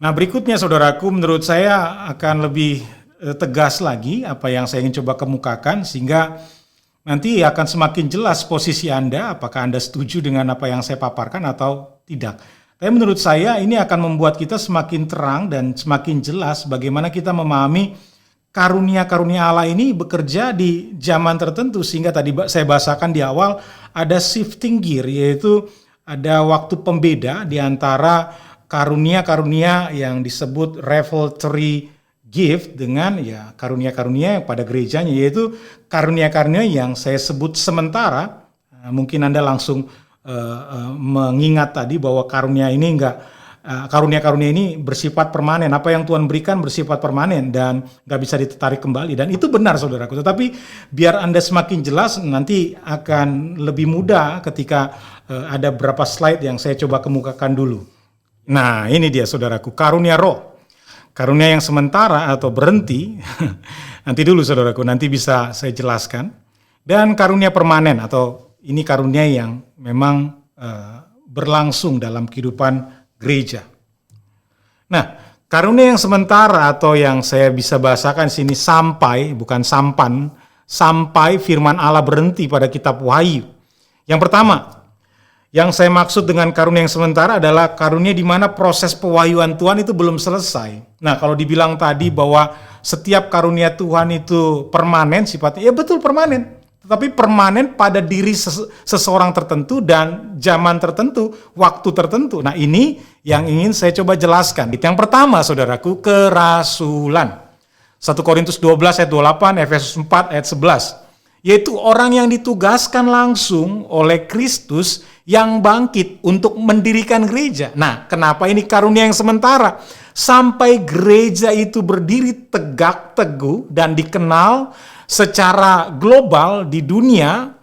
Nah, berikutnya saudaraku, menurut saya akan lebih tegas lagi apa yang saya ingin coba kemukakan sehingga nanti akan semakin jelas posisi Anda, apakah Anda setuju dengan apa yang saya paparkan atau tidak. Tapi menurut saya ini akan membuat kita semakin terang dan semakin jelas bagaimana kita memahami karunia-karunia Allah ini bekerja di zaman tertentu, sehingga tadi saya bahasakan di awal ada shifting gear, yaitu ada waktu pembeda di antara karunia-karunia yang disebut revelatory gift dengan ya karunia-karunia pada gerejanya, yaitu karunia-karunia yang saya sebut sementara. Mungkin Anda langsung mengingat tadi bahwa karunia ini karunia-karunia ini bersifat permanen. Apa yang Tuhan berikan bersifat permanen dan nggak bisa ditarik kembali, dan itu benar saudaraku. Tetapi biar Anda semakin jelas, nanti akan lebih mudah ketika ada beberapa slide yang saya coba kemukakan dulu. Nah, ini dia saudaraku, karunia roh. Karunia yang sementara atau berhenti, nanti dulu saudaraku, nanti bisa saya jelaskan. Dan karunia permanen atau ini karunia yang memang berlangsung dalam kehidupan gereja. Nah, karunia yang sementara atau yang saya bisa bahasakan sini sampai, bukan sampan, sampai firman Allah berhenti pada kitab Wahyu. Yang pertama, yang saya maksud dengan karunia yang sementara adalah karunia di mana proses pewahyuan Tuhan itu belum selesai. Nah, kalau dibilang tadi bahwa setiap karunia Tuhan itu permanen sifatnya, ya betul permanen. Tetapi permanen pada diri seseorang tertentu dan zaman tertentu, waktu tertentu. Nah, ini yang ingin saya coba jelaskan. Yang pertama, saudaraku, kerasulan. 1 Korintus 12 ayat 28, Efesus 4 ayat 11. Yaitu orang yang ditugaskan langsung oleh Kristus yang bangkit untuk mendirikan gereja. Nah, kenapa ini karunia yang sementara? Sampai gereja itu berdiri tegak teguh dan dikenal secara global di dunia,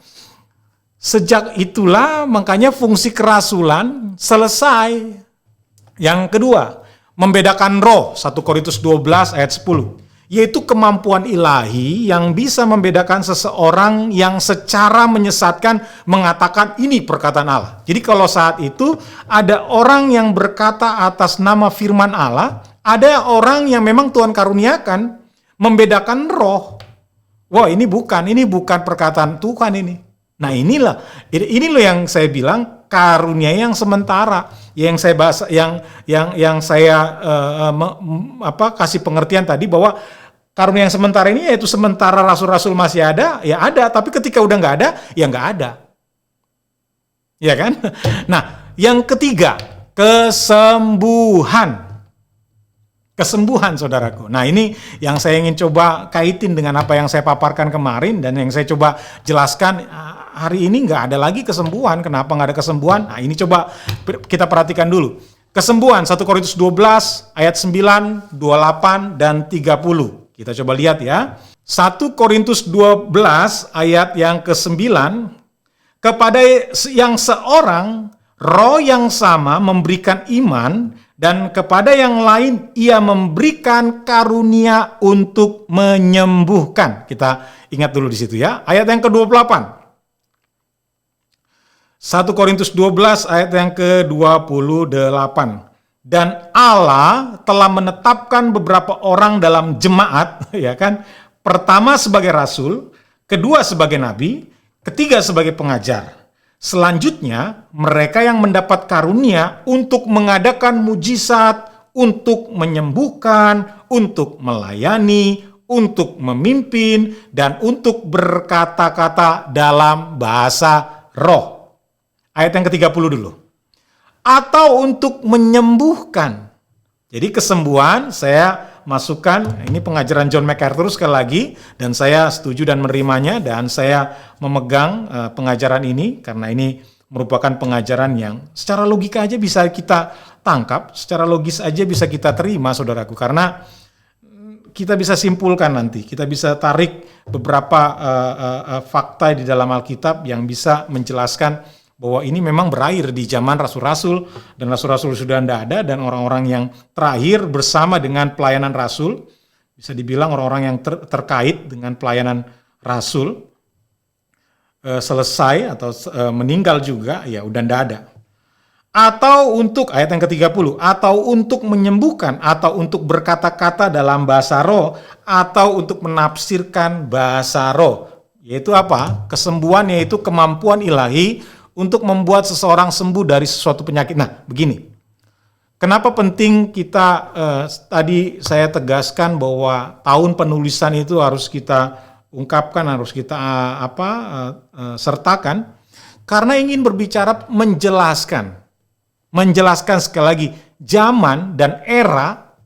sejak itulah makanya fungsi kerasulan selesai. Yang kedua, membedakan roh, 1 Korintus 12 ayat 10. Yaitu kemampuan ilahi yang bisa membedakan seseorang yang secara menyesatkan mengatakan ini perkataan Allah. Jadi kalau saat itu ada orang yang berkata atas nama firman Allah, ada orang yang memang Tuhan karuniakan membedakan roh. Wah, ini bukan perkataan Tuhan ini. Nah, ini loh yang saya bilang karunia yang sementara, yang saya bahas, yang saya kasih pengertian tadi bahwa karunia yang sementara ini yaitu sementara rasul-rasul masih ada, ya ada, tapi ketika udah nggak ada, ya nggak ada. Ya kan? Nah, yang ketiga, kesembuhan. Kesembuhan, saudaraku. Nah, ini yang saya ingin coba kaitin dengan apa yang saya paparkan kemarin dan yang saya coba jelaskan. Hari ini nggak ada lagi kesembuhan. Kenapa nggak ada kesembuhan? Nah, ini coba kita perhatikan dulu. Kesembuhan, 1 Korintus 12 ayat 9, 28, dan 30. Kita coba lihat ya. 1 Korintus 12 ayat yang ke-9. Kepada yang seorang, roh yang sama memberikan iman, dan kepada yang lain ia memberikan karunia untuk menyembuhkan. Kita ingat dulu di situ ya. Ayat yang ke-28. 1 Korintus 12 ayat yang ke-28. Dan Allah telah menetapkan beberapa orang dalam jemaat, ya kan? Pertama sebagai rasul, kedua sebagai nabi, ketiga sebagai pengajar. Selanjutnya, mereka yang mendapat karunia untuk mengadakan mujizat, untuk menyembuhkan, untuk melayani, untuk memimpin, dan untuk berkata-kata dalam bahasa roh. Ayat yang ke-30 dulu. Atau untuk menyembuhkan. Jadi kesembuhan saya masukkan, ini pengajaran John MacArthur sekali lagi, dan saya setuju dan menerimanya, dan saya memegang pengajaran ini, karena ini merupakan pengajaran yang secara logika aja bisa kita tangkap, secara logis aja bisa kita terima, saudaraku, karena kita bisa simpulkan nanti, kita bisa tarik beberapa fakta di dalam Alkitab yang bisa menjelaskan bahwa ini memang berakhir di zaman rasul-rasul, dan rasul-rasul sudah tidak ada, dan orang-orang yang terakhir bersama dengan pelayanan rasul, bisa dibilang orang-orang yang terkait dengan pelayanan rasul, selesai atau meninggal juga, ya udah tidak ada. atau untuk, ayat yang ke-30, atau untuk menyembuhkan, atau untuk berkata-kata dalam bahasa roh, atau untuk menafsirkan bahasa roh. Yaitu apa? Kesembuhan yaitu kemampuan ilahi untuk membuat seseorang sembuh dari sesuatu penyakit. Nah, begini. Kenapa penting kita, tadi saya tegaskan bahwa tahun penulisan itu harus kita ungkapkan, harus kita sertakan, karena ingin berbicara menjelaskan sekali lagi zaman dan era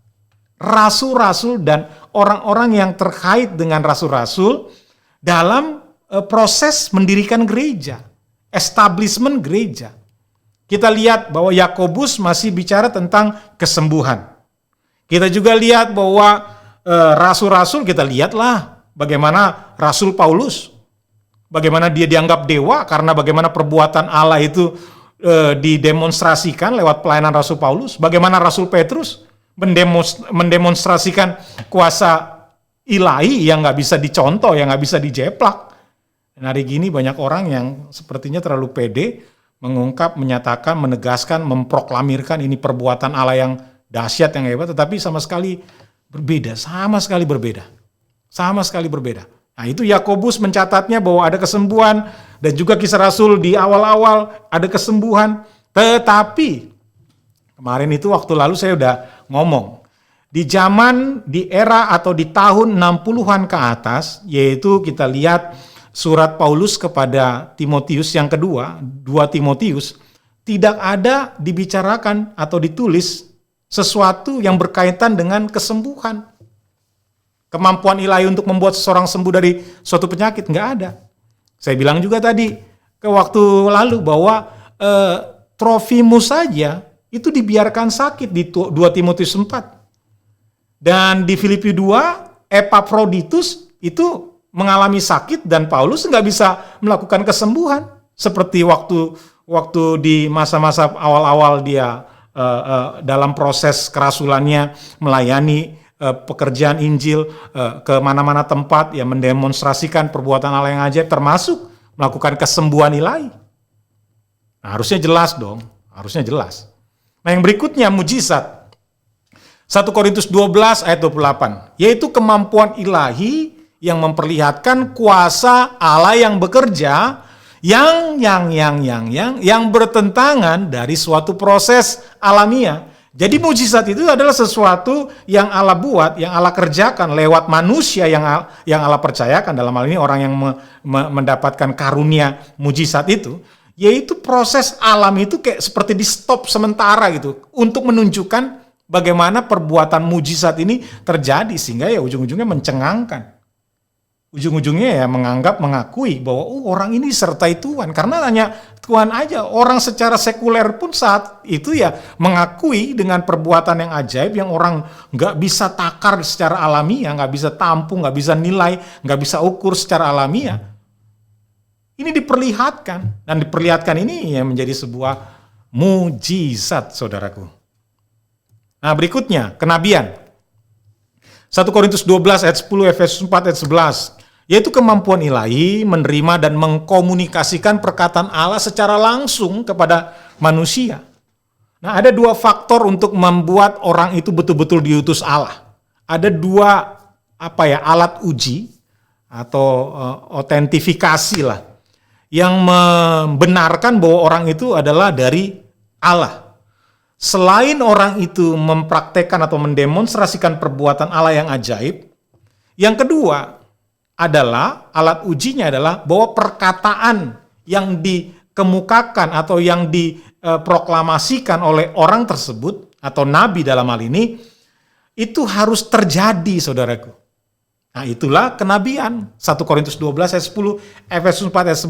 rasul-rasul dan orang-orang yang terkait dengan rasul-rasul dalam proses mendirikan gereja, establishment gereja. Kita lihat bahwa Yakobus masih bicara tentang kesembuhan. Kita juga lihat bahwa rasul-rasul, kita lihatlah bagaimana Rasul Paulus, bagaimana dia dianggap dewa karena bagaimana perbuatan Allah itu didemonstrasikan lewat pelayanan Rasul Paulus. Bagaimana Rasul Petrus mendemonstrasikan kuasa ilahi yang nggak bisa dicontoh, yang nggak bisa dijeplak. Dan hari gini banyak orang yang sepertinya terlalu pede mengungkap, menyatakan, menegaskan, memproklamirkan ini perbuatan Allah yang dahsyat, yang hebat, tetapi sama sekali berbeda. Nah, itu Yakobus mencatatnya bahwa ada kesembuhan, dan juga Kisah Rasul di awal-awal ada kesembuhan. Tetapi kemarin itu waktu lalu saya udah ngomong, di era atau di tahun 60-an ke atas, yaitu kita lihat surat Paulus kepada Timotius yang kedua, 2 Timotius, tidak ada dibicarakan atau ditulis sesuatu yang berkaitan dengan kesembuhan. Kemampuan ilahi untuk membuat seseorang sembuh dari suatu penyakit, nggak ada. Saya bilang juga tadi ke waktu lalu bahwa Trofimus saja itu dibiarkan sakit di 2 Timotius 4. Dan di Filipi 2, Epaphroditus itu mengalami sakit dan Paulus nggak bisa melakukan kesembuhan. Seperti waktu di masa-masa awal-awal dia dalam proses kerasulannya melayani pekerjaan Injil ke mana-mana tempat, ya mendemonstrasikan perbuatan Allah yang ajaib, termasuk melakukan kesembuhan ilahi. Nah, harusnya jelas dong, harusnya jelas. Nah, yang berikutnya mujizat. 1 Korintus 12 ayat 28, yaitu kemampuan ilahi yang memperlihatkan kuasa Allah yang bekerja yang bertentangan dari suatu proses alamiah. Jadi mujizat itu adalah sesuatu yang Allah buat, yang Allah kerjakan lewat manusia yang Allah percayakan. Dalam hal ini orang yang mendapatkan karunia mujizat itu, yaitu proses alam itu kayak seperti di stop sementara gitu untuk menunjukkan bagaimana perbuatan mujizat ini terjadi, sehingga ya ujung-ujungnya mencengangkan. Ujung-ujungnya ya mengakui bahwa orang ini disertai Tuhan. Karena hanya Tuhan aja. Orang secara sekuler pun saat itu ya mengakui dengan perbuatan yang ajaib yang orang nggak bisa takar secara alamiah, nggak bisa tampung, nggak bisa nilai, nggak bisa ukur secara alamiah. Ini diperlihatkan. Dan diperlihatkan ini ya menjadi sebuah mujizat, saudaraku. Nah, berikutnya, kenabian. 1 Korintus 12 ayat 10, Efesus 4 ayat 11. Yaitu kemampuan ilahi menerima dan mengkomunikasikan perkataan Allah secara langsung kepada manusia. Nah, ada 2 faktor untuk membuat orang itu betul-betul diutus Allah. Ada 2 alat uji atau otentifikasi lah yang membenarkan bahwa orang itu adalah dari Allah. Selain orang itu mempraktekkan atau mendemonstrasikan perbuatan Allah yang ajaib, yang kedua adalah alat ujinya adalah bahwa perkataan yang dikemukakan atau yang diproklamasikan oleh orang tersebut atau nabi dalam hal ini itu harus terjadi, saudaraku. Nah, itulah kenabian. 1 Korintus 12 ayat 10, Efesus 4 ayat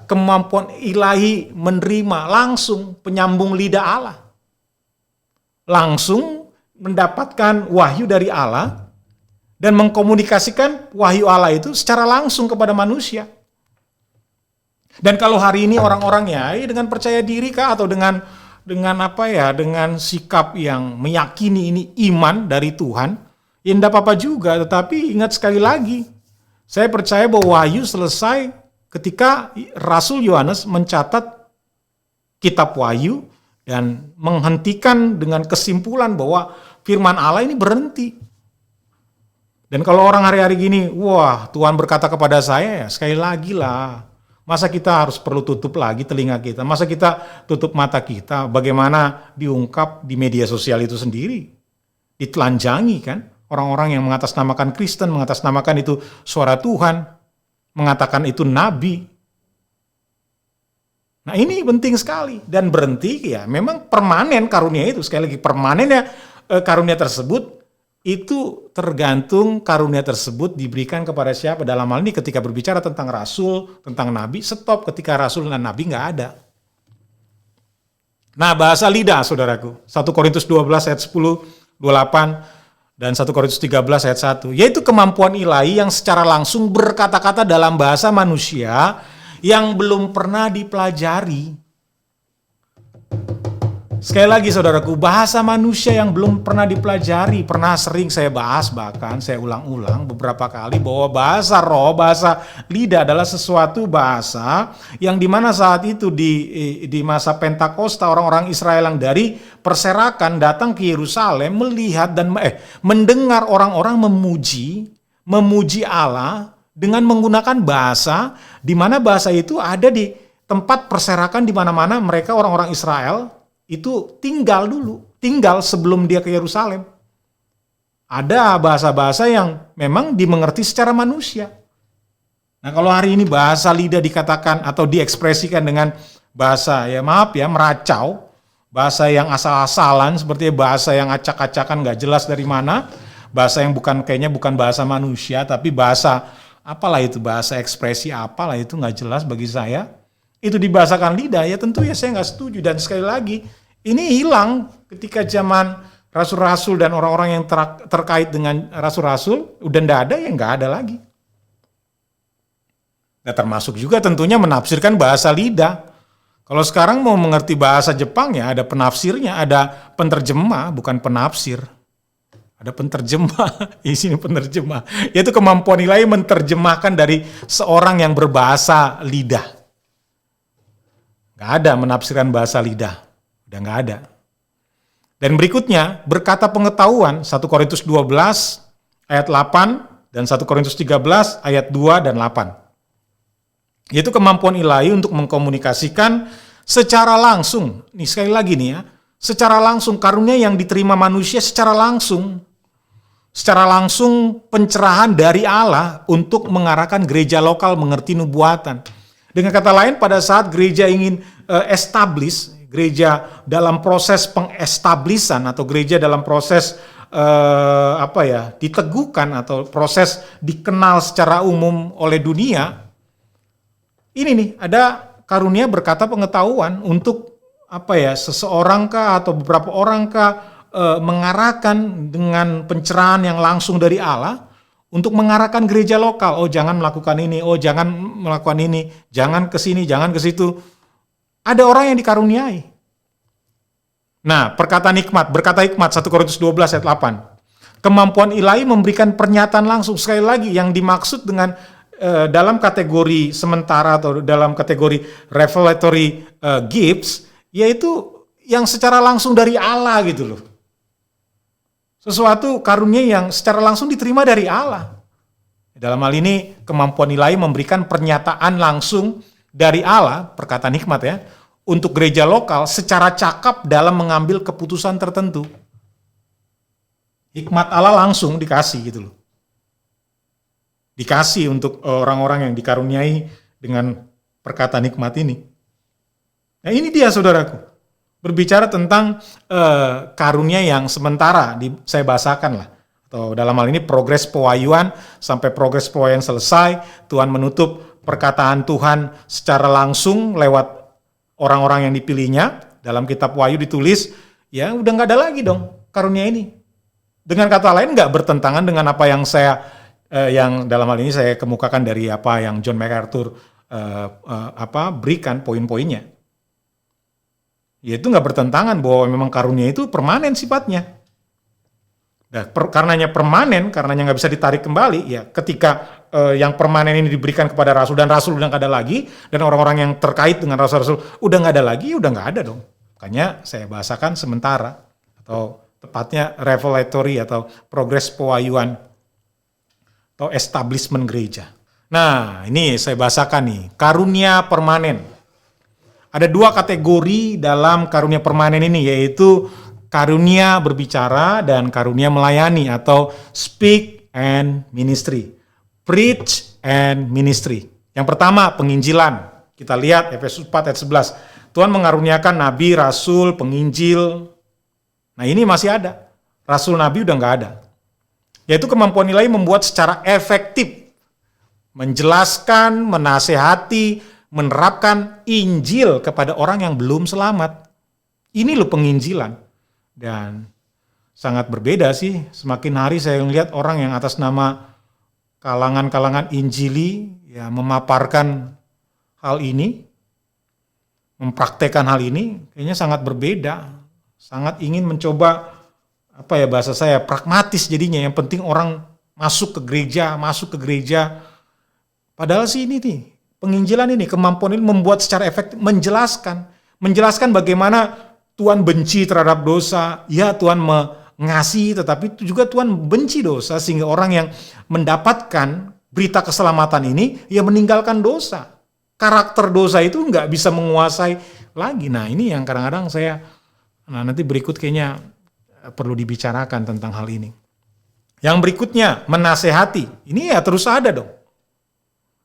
11, kemampuan ilahi menerima langsung penyambung lidah Allah. Langsung mendapatkan wahyu dari Allah dan mengkomunikasikan wahyu Allah itu secara langsung kepada manusia. Dan kalau hari ini orang-orangnya dengan percaya diri kah atau dengan sikap yang meyakini ini iman dari Tuhan, ya enggak apa-apa juga. Tetapi ingat sekali lagi, saya percaya bahwa wahyu selesai ketika Rasul Yohanes mencatat kitab Wahyu dan menghentikan dengan kesimpulan bahwa firman Allah ini berhenti. Dan kalau orang hari-hari gini, wah Tuhan berkata kepada saya, ya sekali lagi lah, masa kita harus perlu tutup lagi telinga kita, masa kita tutup mata kita, bagaimana diungkap di media sosial itu sendiri, ditelanjangi kan, orang-orang yang mengatasnamakan Kristen, mengatasnamakan itu suara Tuhan, mengatakan itu nabi. Nah ini penting sekali, dan berhenti ya memang permanen karunia itu, sekali lagi permanennya karunia tersebut, itu tergantung karunia tersebut diberikan kepada siapa. Dalam hal ini ketika berbicara tentang rasul, tentang nabi, stop ketika rasul dan nabi nggak ada. Nah bahasa lidah saudaraku, 1 Korintus 12 ayat 10, 28, dan 1 Korintus 13 ayat 1, yaitu kemampuan ilahi yang secara langsung berkata-kata dalam bahasa manusia yang belum pernah dipelajari. Sekali lagi saudaraku, bahasa manusia yang belum pernah dipelajari. Pernah sering saya bahas, bahkan saya ulang-ulang beberapa kali bahwa bahasa roh, bahasa lidah adalah sesuatu bahasa yang dimana saat itu di masa Pentakosta orang-orang Israel yang dari perserakan datang ke Yerusalem melihat dan mendengar orang-orang memuji Allah dengan menggunakan bahasa, di mana bahasa itu ada di tempat perserakan di mana-mana mereka orang-orang Israel itu tinggal sebelum dia ke Yerusalem. Ada bahasa-bahasa yang memang dimengerti secara manusia. Nah kalau hari ini bahasa lidah dikatakan atau diekspresikan dengan bahasa, ya maaf ya, meracau, bahasa yang asal-asalan, seperti bahasa yang acak-acakan gak jelas dari mana, bahasa yang kayaknya bukan bahasa manusia, tapi bahasa apalah itu, bahasa ekspresi apalah itu gak jelas bagi saya, itu dibahasakan lidah, ya tentu ya saya gak setuju. Dan sekali lagi, ini hilang ketika zaman rasul-rasul dan orang-orang yang terkait dengan rasul-rasul, udah nggak ada, ya nggak ada lagi. Nah, termasuk juga tentunya menafsirkan bahasa lidah. Kalau sekarang mau mengerti bahasa Jepang ya ada penafsirnya, ada penerjemah, bukan penafsir. Ada penerjemah, di sini penerjemah. Yaitu kemampuan ilahi menerjemahkan dari seorang yang berbahasa lidah. Nggak ada menafsirkan bahasa lidah. Udah nggak ada. Dan berikutnya, berkata pengetahuan, 1 Korintus 12 ayat 8 dan 1 Korintus 13 ayat 2 dan 8. Yaitu kemampuan ilahi untuk mengkomunikasikan secara langsung. Nih sekali lagi nih ya, secara langsung, karunia yang diterima manusia secara langsung. Secara langsung pencerahan dari Allah untuk mengarahkan gereja lokal mengerti nubuatan. Dengan kata lain, pada saat gereja ingin establish, gereja dalam proses pengestablisan atau gereja dalam proses diteguhkan atau proses dikenal secara umum oleh dunia, ini nih ada karunia berkata pengetahuan untuk seseorang kah atau beberapa orang kah mengarahkan dengan pencerahan yang langsung dari Allah untuk mengarahkan gereja lokal. Oh jangan melakukan ini, oh jangan melakukan ini, jangan ke sini, jangan ke situ. Ada orang yang dikaruniai. Nah, perkataan hikmat, berkata hikmat 1 Korintus 12 ayat 8. Kemampuan ilahi memberikan pernyataan langsung. Sekali lagi yang dimaksud dengan dalam kategori sementara atau dalam kategori revelatory gifts, yaitu yang secara langsung dari Allah gitu loh. Sesuatu karunia yang secara langsung diterima dari Allah. Dalam hal ini kemampuan ilahi memberikan pernyataan langsung dari Allah, perkataan hikmat ya, untuk gereja lokal secara cakap dalam mengambil keputusan tertentu. Hikmat Allah langsung dikasih gitu loh. Dikasih untuk orang-orang yang dikaruniai dengan perkataan hikmat ini. Nah ini dia saudaraku. Berbicara tentang karunia yang sementara, saya bahasakan lah. Atau dalam hal ini progres pewahyuan, sampai progres pewahyuan selesai, Tuhan menutup perkataan Tuhan secara langsung lewat orang-orang yang dipilihnya. Dalam kitab Wahyu ditulis, ya udah nggak ada lagi dong karunia ini. Dengan kata lain nggak bertentangan dengan apa yang yang dalam hal ini saya kemukakan dari apa yang John MacArthur berikan poin-poinnya. Yaitu nggak bertentangan bahwa memang karunia itu permanen sifatnya. Nah, karenanya permanen, karenanya nggak bisa ditarik kembali, ya ketika yang permanen ini diberikan kepada rasul dan rasul udah nggak ada lagi, dan orang-orang yang terkait dengan rasul-rasul udah nggak ada lagi, udah nggak ada dong Makanya saya bahasakan sementara, atau tepatnya revelatory atau progres pewayuan atau establishment gereja. Nah, ini saya bahasakan nih, karunia permanen. Ada 2 kategori dalam karunia permanen ini, yaitu karunia berbicara dan karunia melayani atau speak and ministry, preach and ministry. Yang pertama, penginjilan. Kita lihat Efesus 4 ayat 11. Tuhan mengaruniakan nabi, rasul, penginjil. Nah, ini masih ada. Rasul, nabi udah nggak ada. Yaitu kemampuan ilahi membuat secara efektif, menjelaskan, menasehati, menerapkan Injil kepada orang yang belum selamat. Ini loh penginjilan. Dan sangat berbeda sih. Semakin hari saya melihat orang yang atas nama kalangan-kalangan Injili ya memaparkan hal ini, mempraktekkan hal ini, kayaknya sangat berbeda. Sangat ingin mencoba, bahasa saya, pragmatis jadinya. Yang penting orang masuk ke gereja. Padahal sih ini nih, penginjilan ini, kemampuan ini membuat secara efektif, menjelaskan bagaimana Tuhan benci terhadap dosa. Ya, Tuhan mengasihi, tetapi itu juga Tuhan benci dosa, sehingga orang yang mendapatkan berita keselamatan ini, ya meninggalkan dosa. Karakter dosa itu nggak bisa menguasai lagi. Nah, ini yang kadang-kadang nanti berikut kayaknya perlu dibicarakan tentang hal ini. Yang berikutnya, menasehati. Ini ya terus ada dong.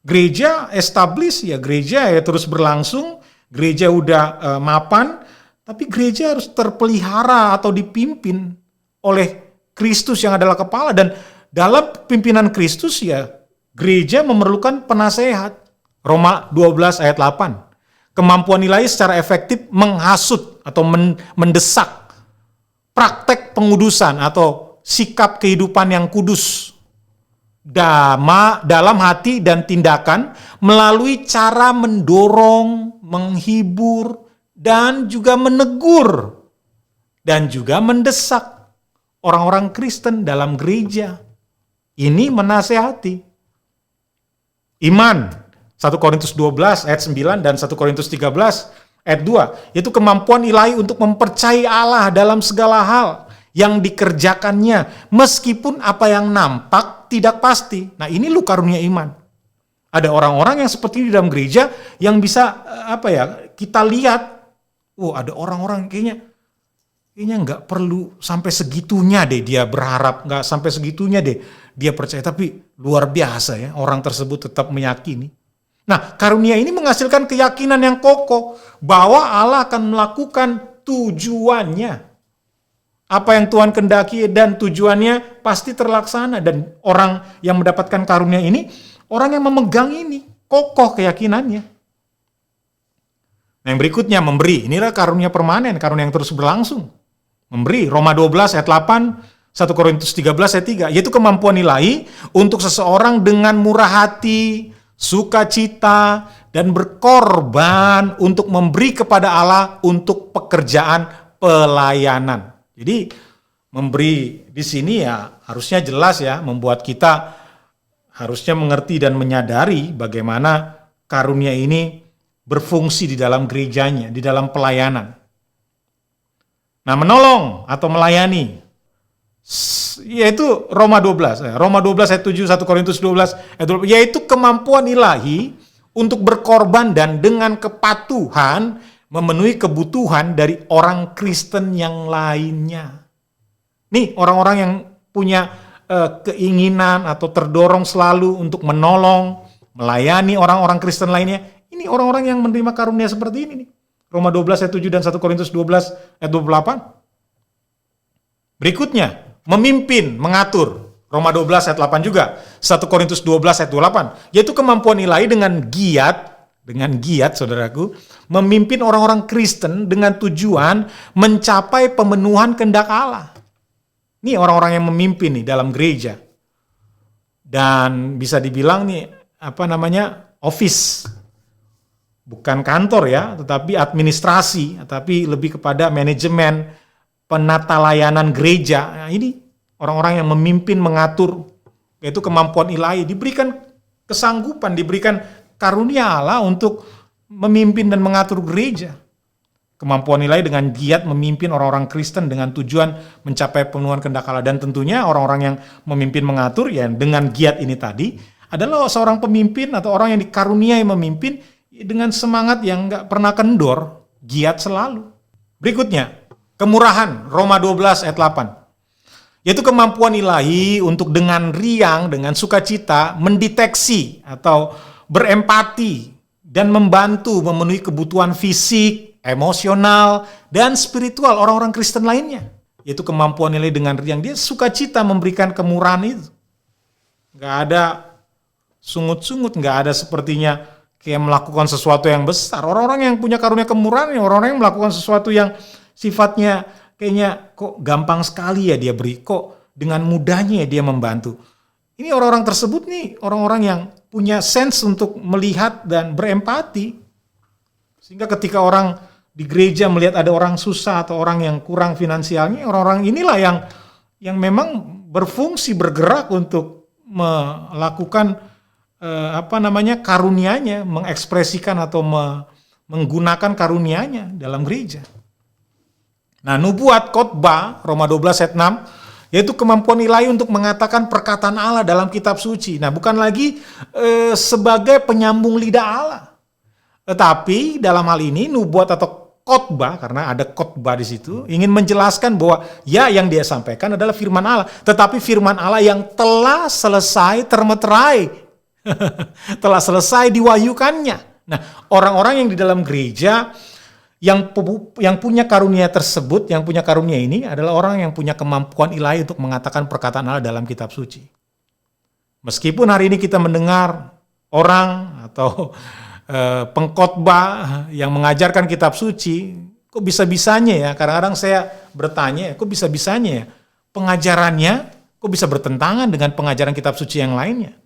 Gereja establish, ya gereja ya terus berlangsung, gereja udah mapan, tapi gereja harus terpelihara atau dipimpin oleh Kristus yang adalah kepala. Dan dalam pimpinan Kristus ya gereja memerlukan penasehat. Roma 12 ayat 8. Kemampuan ilahi secara efektif menghasut atau mendesak praktek pengudusan atau sikap kehidupan yang kudus dalam hati dan tindakan melalui cara mendorong, menghibur, dan juga menegur dan juga mendesak orang-orang Kristen dalam gereja. Ini menasehati. Iman 1 Korintus 12 ayat 9 dan 1 Korintus 13 ayat 2, yaitu kemampuan ilahi untuk mempercayai Allah dalam segala hal yang dikerjakannya, meskipun apa yang nampak tidak pasti. Nah, ini lu karunia iman. Ada orang-orang yang seperti di dalam gereja yang bisa kita lihat, ada orang-orang kayaknya nggak perlu sampai segitunya deh dia berharap, nggak sampai segitunya deh dia percaya, tapi luar biasa ya orang tersebut tetap meyakini. Nah, karunia ini menghasilkan keyakinan yang kokoh bahwa Allah akan melakukan tujuannya. Apa yang Tuhan kehendaki dan tujuannya pasti terlaksana. Dan orang yang mendapatkan karunia ini, orang yang memegang ini, kokoh keyakinannya. Nah, yang berikutnya memberi. Inilah karunia permanen, karunia yang terus berlangsung. Memberi, Roma 12 ayat 8, 1 Korintus 13 ayat 3, yaitu kemampuan ilahi untuk seseorang dengan murah hati, sukacita, dan berkorban untuk memberi kepada Allah untuk pekerjaan pelayanan. Jadi memberi di sini ya harusnya jelas ya, membuat kita harusnya mengerti dan menyadari bagaimana karunia ini berfungsi di dalam gerejanya, di dalam pelayanan. Nah, menolong atau melayani, yaitu Roma 12 ayat 7, 1 Korintus 12 ayat 12, yaitu kemampuan ilahi untuk berkorban dan dengan kepatuhan memenuhi kebutuhan dari orang Kristen yang lainnya. Nih, orang-orang yang punya keinginan atau terdorong selalu untuk menolong, melayani orang-orang Kristen lainnya, ini orang-orang yang menerima karunia seperti ini nih. Roma 12 ayat 7 dan 1 Korintus 12 ayat 28. Berikutnya, memimpin, mengatur. Roma 12 ayat 8 juga. 1 Korintus 12 ayat 28. Yaitu kemampuan ilahi dengan giat saudaraku, memimpin orang-orang Kristen dengan tujuan mencapai pemenuhan kehendak Allah. Ini orang-orang yang memimpin nih dalam gereja. Dan bisa dibilang nih, office. Bukan kantor ya, tetapi administrasi, tapi lebih kepada manajemen, penata layanan gereja. Nah, ini orang-orang yang memimpin, mengatur, yaitu kemampuan ilahi, diberikan kesanggupan, diberikan karunia Allah untuk memimpin dan mengatur gereja. Kemampuan ilahi dengan giat memimpin orang-orang Kristen dengan tujuan mencapai pemenuhan kehendak Allah. Dan tentunya orang-orang yang memimpin mengatur ya dengan giat ini tadi adalah seorang pemimpin atau orang yang dikaruniai memimpin dengan semangat yang gak pernah kendor, giat selalu. Berikutnya, kemurahan, Roma 12 ayat 8. Yaitu kemampuan ilahi untuk dengan riang, dengan sukacita mendeteksi atau berempati dan membantu memenuhi kebutuhan fisik, emosional, dan spiritual orang-orang Kristen lainnya. Yaitu kemampuan ilahi dengan riang. Dia sukacita memberikan kemurahan itu. Gak ada sungut-sungut, gak ada sepertinya kayak melakukan sesuatu yang besar. Orang-orang yang punya karunia kemurahan, orang-orang yang melakukan sesuatu yang sifatnya kayaknya kok gampang sekali ya dia beri, kok dengan mudahnya ya dia membantu. Ini orang-orang tersebut nih, orang-orang yang punya sense untuk melihat dan berempati. Sehingga ketika orang di gereja melihat ada orang susah atau orang yang kurang finansialnya, orang-orang inilah yang memang berfungsi, bergerak untuk melakukan karunianya, mengekspresikan atau menggunakan karunianya dalam gereja. Nah, nubuat, khotbah, Roma 12 ayat 6, yaitu kemampuan ilahi untuk mengatakan perkataan Allah dalam kitab suci. Nah, bukan lagi sebagai penyambung lidah Allah. Tetapi dalam hal ini nubuat atau khotbah, karena ada khotbah di situ, ingin menjelaskan bahwa ya yang dia sampaikan adalah firman Allah, tetapi firman Allah yang telah selesai termeterai, telah selesai diwahyukannya. Nah, orang-orang yang di dalam gereja yang punya karunia tersebut, yang punya karunia ini adalah orang yang punya kemampuan ilahi untuk mengatakan perkataan Allah dalam kitab suci. Meskipun hari ini kita mendengar orang atau pengkhotbah yang mengajarkan kitab suci, kok bisa-bisanya ya, kadang-kadang saya bertanya, kok bisa-bisanya ya, pengajarannya kok bisa bertentangan dengan pengajaran kitab suci yang lainnya.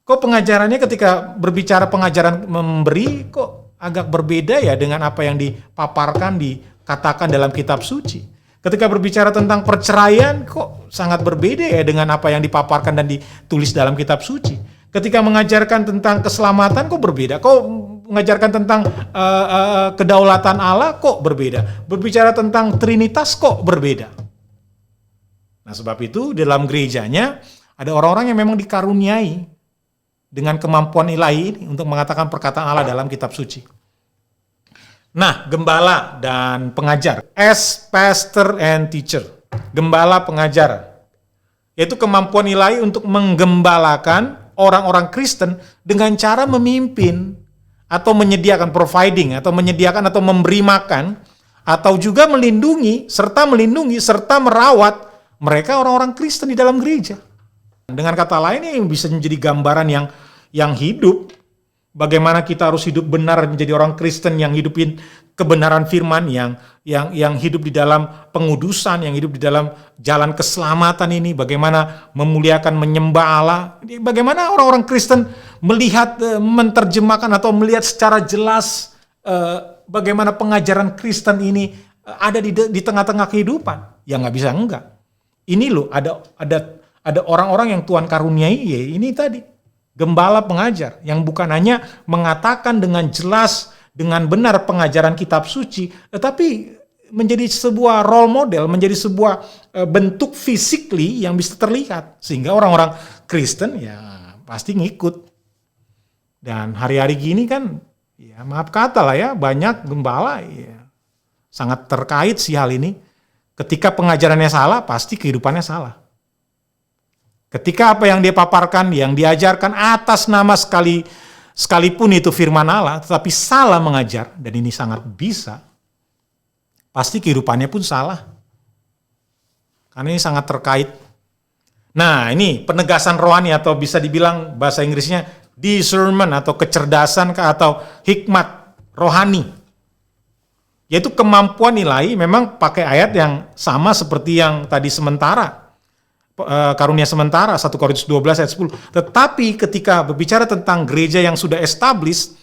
Kok pengajarannya ketika berbicara pengajaran memberi, kok agak berbeda ya dengan apa yang dipaparkan, dikatakan dalam kitab suci. Ketika berbicara tentang perceraian, kok sangat berbeda ya dengan apa yang dipaparkan dan ditulis dalam kitab suci. Ketika mengajarkan tentang keselamatan, kok berbeda. Kok mengajarkan tentang kedaulatan Allah, kok berbeda. Berbicara tentang Trinitas, kok berbeda. Nah, sebab itu dalam gerejanya ada orang-orang yang memang dikaruniai dengan kemampuan ilahi ini untuk mengatakan perkataan Allah dalam kitab suci. Nah, gembala dan pengajar. As pastor and teacher. Gembala pengajar. Yaitu kemampuan ilahi untuk menggembalakan orang-orang Kristen dengan cara memimpin atau menyediakan, providing, atau menyediakan atau memberi makan, atau juga melindungi serta merawat mereka orang-orang Kristen di dalam gereja. Dengan kata lain ini bisa menjadi gambaran yang hidup, bagaimana kita harus hidup benar menjadi orang Kristen yang hidupin kebenaran firman, yang hidup di dalam pengudusan, yang hidup di dalam jalan keselamatan ini, bagaimana memuliakan, menyembah Allah, bagaimana orang-orang Kristen melihat, menerjemahkan atau melihat secara jelas bagaimana pengajaran Kristen ini ada di tengah-tengah kehidupan. Ya nggak bisa enggak. Ini loh ada orang-orang yang Tuhan karuniai, ya ini tadi gembala pengajar yang bukan hanya mengatakan dengan jelas, dengan benar pengajaran kitab suci, tetapi menjadi sebuah role model, menjadi sebuah bentuk physically yang bisa terlihat. Sehingga orang-orang Kristen ya pasti ngikut. Dan hari-hari gini kan, ya maaf kata lah ya, banyak gembala ya sangat terkait sih hal ini. Ketika pengajarannya salah, pasti kehidupannya salah. Ketika apa yang dia paparkan, yang diajarkan atas nama sekalipun itu firman Allah, tetapi salah mengajar, dan ini sangat bisa, pasti kehidupannya pun salah. Karena ini sangat terkait. Nah, ini penegasan rohani atau bisa dibilang bahasa Inggrisnya discernment atau kecerdasan atau hikmat rohani. Yaitu kemampuan ilahi memang pakai ayat yang sama seperti yang tadi sementara. Karunia sementara 1 Korintus 12 ayat 10. Tetapi ketika berbicara tentang gereja yang sudah established,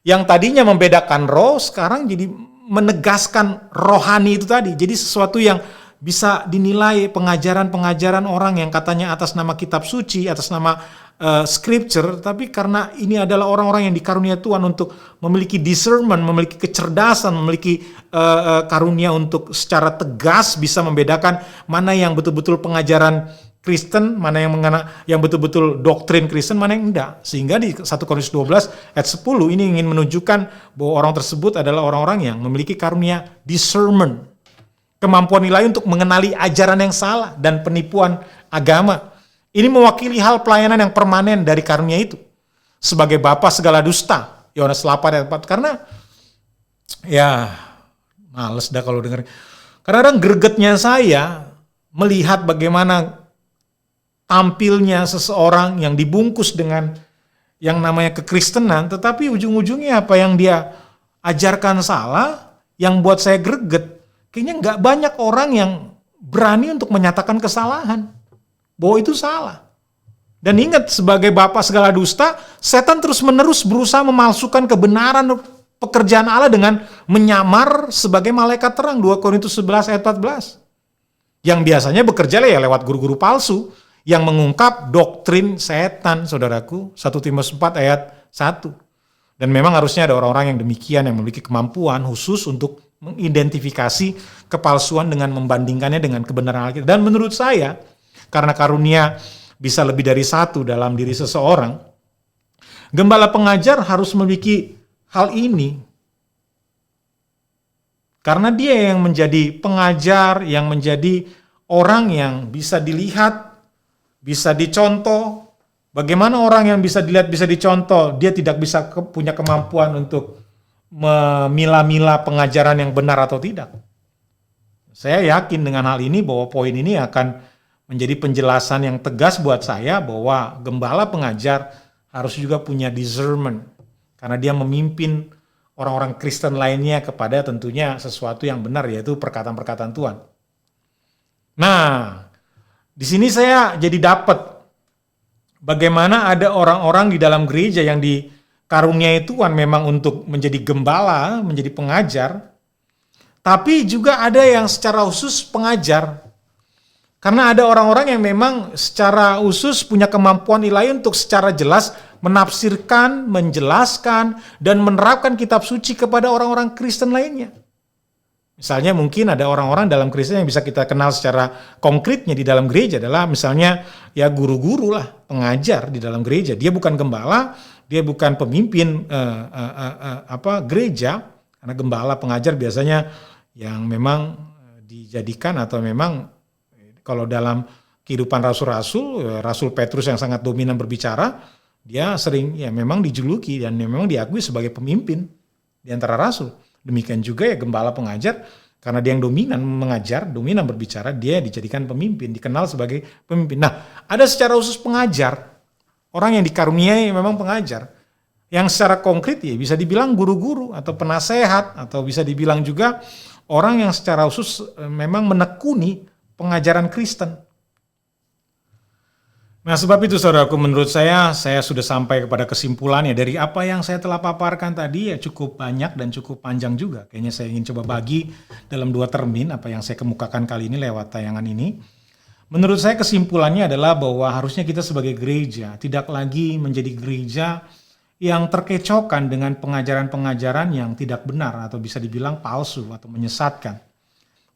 yang tadinya membedakan roh, sekarang jadi menegaskan rohani itu tadi. Jadi sesuatu yang bisa dinilai pengajaran-pengajaran orang yang katanya atas nama kitab suci, atas nama scripture, tapi karena ini adalah orang-orang yang dikarunia Tuhan untuk memiliki discernment, memiliki kecerdasan, memiliki karunia untuk secara tegas bisa membedakan mana yang betul-betul pengajaran Kristen, mana yang betul-betul doktrin Kristen, mana yang enggak. Sehingga di 1 Korintus 12 ayat 10 ini ingin menunjukkan bahwa orang tersebut adalah orang-orang yang memiliki karunia discernment. Kemampuan ilahi untuk mengenali ajaran yang salah dan penipuan agama. Ini mewakili hal pelayanan yang permanen dari karunia itu. Sebagai bapa segala dusta, Yohanes 8 ayat 4. Karena ya males dah kalau denger. Kadang-kadang gregetnya saya melihat bagaimana tampilnya seseorang yang dibungkus dengan yang namanya kekristenan, tetapi ujung-ujungnya apa yang dia ajarkan salah, yang buat saya greget. Kayaknya nggak banyak orang yang berani untuk menyatakan kesalahan, bahwa itu salah. Dan ingat, sebagai bapa segala dusta, setan terus-menerus berusaha memalsukan kebenaran pekerjaan Allah dengan menyamar sebagai malaikat terang, 2 Korintus 11 ayat 14. Yang biasanya bekerja ya lewat guru-guru palsu, yang mengungkap doktrin setan, saudaraku. 1 Timotius 4 ayat 1. Dan memang harusnya ada orang-orang yang demikian, yang memiliki kemampuan khusus untuk mengidentifikasi kepalsuan dengan membandingkannya dengan kebenaran Alkitab. Dan menurut saya, karena karunia bisa lebih dari satu dalam diri seseorang, gembala pengajar harus memiliki hal ini. Karena dia yang menjadi pengajar, yang menjadi orang yang bisa dilihat, bisa dicontoh. Bagaimana orang yang bisa dilihat, bisa dicontoh, dia tidak bisa punya kemampuan untuk memilah-milah pengajaran yang benar atau tidak. Saya yakin dengan hal ini bahwa poin ini akan menjadi penjelasan yang tegas buat saya bahwa gembala pengajar harus juga punya discernment. Karena dia memimpin orang-orang Kristen lainnya kepada tentunya sesuatu yang benar, yaitu perkataan-perkataan Tuhan. Nah, di sini saya jadi dapat bagaimana ada orang-orang di dalam gereja yang dikaruniai Tuhan memang untuk menjadi gembala, menjadi pengajar, tapi juga ada yang secara khusus pengajar. Karena ada orang-orang yang memang secara khusus punya kemampuan ilahi untuk secara jelas menafsirkan, menjelaskan, dan menerapkan kitab suci kepada orang-orang Kristen lainnya. Misalnya mungkin ada orang-orang dalam Kristen yang bisa kita kenal secara konkretnya di dalam gereja adalah misalnya ya guru-guru lah, pengajar di dalam gereja. Dia bukan gembala, dia bukan pemimpin gereja, karena gembala pengajar biasanya yang memang dijadikan atau memang kalau dalam kehidupan rasul-rasul, Rasul Petrus yang sangat dominan berbicara, dia sering ya memang dijuluki dan memang diakui sebagai pemimpin di antara rasul. Demikian juga ya gembala pengajar, karena dia yang dominan mengajar, dominan berbicara, dia dijadikan pemimpin, dikenal sebagai pemimpin. Nah, ada secara khusus pengajar, orang yang dikaruniai memang pengajar, yang secara konkret ya bisa dibilang guru-guru atau penasehat, atau bisa dibilang juga orang yang secara khusus memang menekuni pengajaran Kristen. Nah, sebab itu saudaraku, menurut saya sudah sampai kepada kesimpulannya dari apa yang saya telah paparkan tadi ya cukup banyak dan cukup panjang juga. Kayaknya saya ingin coba bagi dalam 2 termin apa yang saya kemukakan kali ini lewat tayangan ini. Menurut saya kesimpulannya adalah bahwa harusnya kita sebagai gereja tidak lagi menjadi gereja yang terkecohkan dengan pengajaran-pengajaran yang tidak benar atau bisa dibilang palsu atau menyesatkan.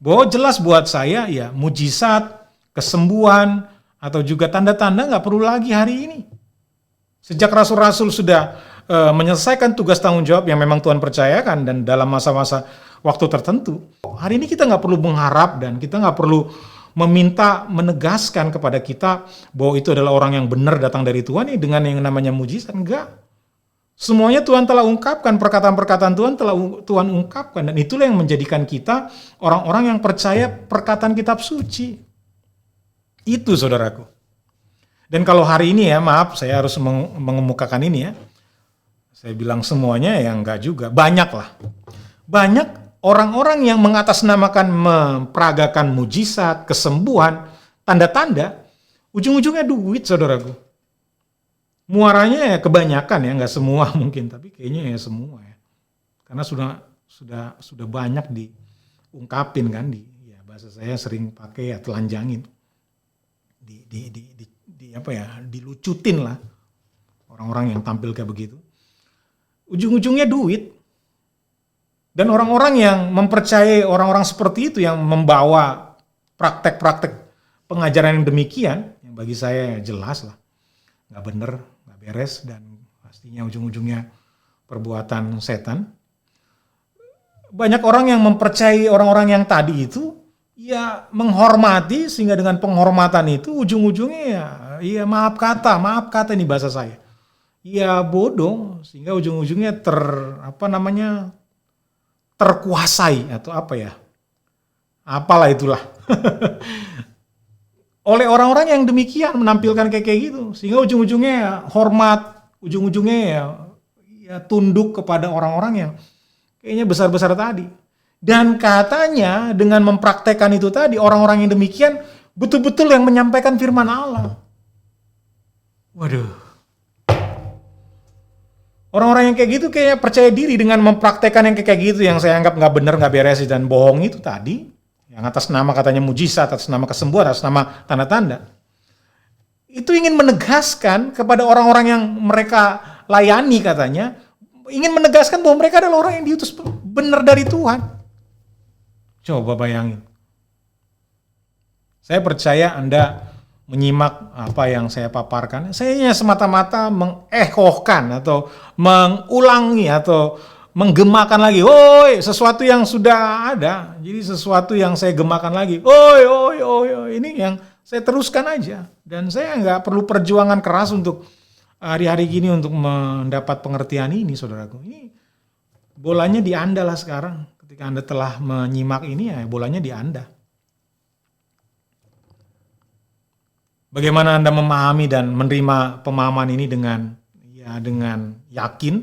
Bahwa jelas buat saya ya mujizat, kesembuhan, atau juga tanda-tanda nggak perlu lagi hari ini. Sejak rasul-rasul sudah menyelesaikan tugas tanggung jawab yang memang Tuhan percayakan dan dalam masa-masa waktu tertentu, hari ini kita nggak perlu mengharap dan kita nggak perlu meminta menegaskan kepada kita bahwa itu adalah orang yang benar datang dari Tuhan dengan yang namanya mujizat. Enggak. Semuanya Tuhan telah ungkapkan, perkataan-perkataan Tuhan telah Tuhan ungkapkan, dan itulah yang menjadikan kita orang-orang yang percaya perkataan kitab suci. Itu saudaraku. Dan kalau hari ini ya, maaf saya harus mengemukakan ini ya. Saya bilang semuanya ya enggak juga. Banyak lah. Banyak orang-orang yang mengatasnamakan memperagakan mujizat, kesembuhan, tanda-tanda. Ujung-ujungnya duit saudaraku. Muaranya ya kebanyakan ya, enggak semua mungkin. Tapi kayaknya ya semua ya. Karena sudah banyak diungkapin kan. Ya bahasa saya sering pakai ya telanjangin. Dilucutin lah orang-orang yang tampil kayak begitu. Ujung-ujungnya duit. Dan orang-orang yang mempercayai orang-orang seperti itu yang membawa praktek-praktek pengajaran yang demikian, yang bagi saya jelas lah, nggak bener, nggak beres, dan pastinya ujung-ujungnya perbuatan setan. Banyak orang yang mempercayai orang-orang yang tadi itu, ya menghormati, sehingga dengan penghormatan itu ujung-ujungnya ya maaf kata ini bahasa saya. Ya bodoh, sehingga ujung-ujungnya terkuasai atau apa ya, apalah itulah oleh orang-orang yang demikian menampilkan kayak gitu, sehingga ujung-ujungnya ya hormat, ujung-ujungnya ya tunduk kepada orang-orang yang kayaknya besar-besar tadi. Dan katanya dengan mempraktekkan itu tadi, orang-orang yang demikian betul-betul yang menyampaikan firman Allah. Waduh. Orang-orang yang kayak gitu kayak percaya diri dengan mempraktekkan yang kayak gitu, yang saya anggap nggak benar, nggak beres dan bohong itu tadi, yang atas nama katanya mujizat, atas nama kesembuhan, atas nama tanda-tanda. Itu ingin menegaskan kepada orang-orang yang mereka layani katanya, ingin menegaskan bahwa mereka adalah orang yang diutus benar dari Tuhan. Coba bayangin. Saya percaya Anda menyimak apa yang saya paparkan, saya hanya semata-mata mengekohkan atau mengulangi atau menggemakan lagi, sesuatu yang sudah ada. Jadi sesuatu yang saya gemakan lagi, ini yang saya teruskan aja. Dan saya nggak perlu perjuangan keras untuk hari-hari gini untuk mendapat pengertian ini, saudaraku. Ini bolanya di Anda lah sekarang. Ketika Anda telah menyimak ini, ya bolanya di Anda. Bagaimana Anda memahami dan menerima pemahaman ini dengan yakin?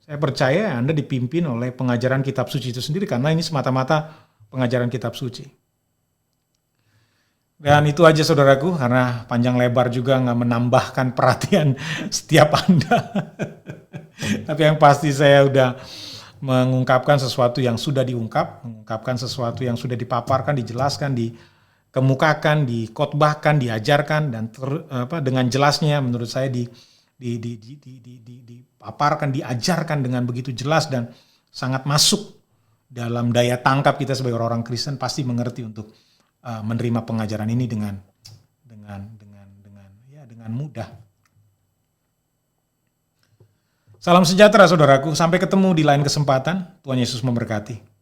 Saya percaya Anda dipimpin oleh pengajaran kitab suci itu sendiri, karena ini semata-mata pengajaran kitab suci. Dan itu aja saudaraku, karena panjang lebar juga nggak menambahkan perhatian setiap Anda. Tapi yang pasti saya udah mengungkapkan sesuatu yang sudah diungkap, mengungkapkan sesuatu yang sudah dipaparkan, dijelaskan, dikemukakan, dikotbahkan, diajarkan, dan dengan jelasnya menurut saya dipaparkan, diajarkan dengan begitu jelas dan sangat masuk dalam daya tangkap kita sebagai orang Kristen, pasti mengerti untuk menerima pengajaran ini dengan mudah. Salam sejahtera saudaraku, sampai ketemu di lain kesempatan. Tuhan Yesus memberkati.